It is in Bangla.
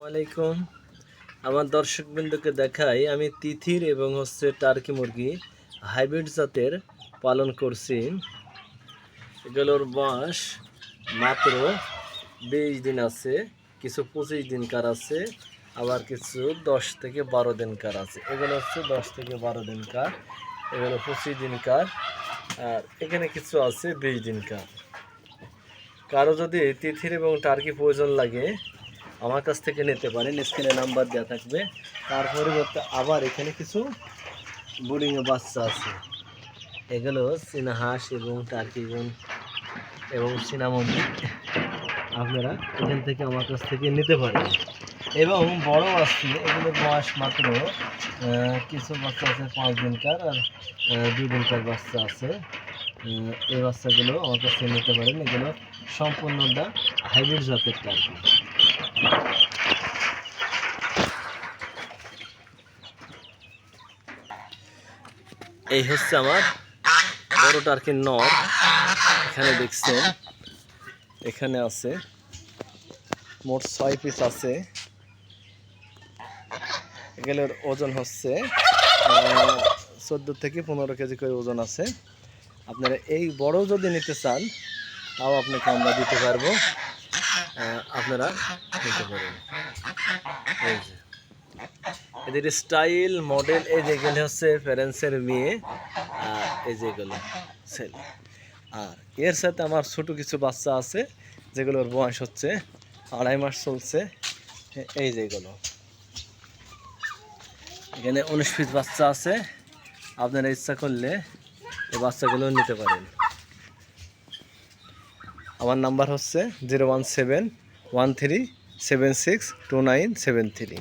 ওয়ালাইকুম। আমার দর্শকবৃন্দকে দেখাই আমি তিথির এবং টার্কি মুরগি হাইব্রিড জাতের পালন করছি। এগুলোর বয়স মাত্র 20 দিন আছে, কিছু 25 দিনকার আছে, আবার কিছু 10 থেকে 12 দিনকার আছে। এগুলো 10 থেকে 12 দিনকার, এগুলো 25 দিনকার, আর এখানে কিছু আছে 20 দিনকার। কারো যদি তিথির এবং টার্কি প্রয়োজন লাগে আমার কাছ থেকে নিতে পারেন, স্ক্রিনে নাম্বার দেওয়া থাকবে। তার পরিবর্তে আবার এখানে কিছু বোর্ডিংয়ে বাচ্চা আছে, এগুলো চীনা হাঁস এবং টার্কি এবং চীনা মুরগি। আপনারা এখান থেকে আমার কাছ থেকে নিতে পারেন। এবং বড় আছে, এগুলোর বয়স মাত্র কিছু বাচ্চা আছে 5 দিনকার, আর 2 দিনকার বাচ্চা আছে। এই বাচ্চাগুলো আমার কাছ থেকে নিতে পারেন। এগুলো সম্পূর্ণটা হাইব্রিড জাতের টার্কি। এই হচ্ছে আমার বড় টার্কির নর। এখানে দেখছেন, এখানে আছে মোট 6 পিস আছে। এগুলোর ওজন হচ্ছে 14 থেকে 15 কেজি করে ওজন আছে। আপনারা এই বড় যদি নিতে চান তাও আপনাকে আমরা দিতে পারবো, আপনারা নিতে পারেন। এই যে এদের স্টাইল মডেল, এই যেগুলো হচ্ছে প্যারেন্টসের মেয়ে, আর এই যেগুলো ছেলে। আর এর সাথে আমার ছোট কিছু বাচ্চা আছে যেগুলোর বয়স হচ্ছে 2.5 মাস চলছে। এই যেগুলো এখানে 19 পিস বাচ্চা আছে। আপনারা ইচ্ছা করলে এই বাচ্চাগুলো নিতে পারেন। আমার নাম্বার হচ্ছে 01713762973।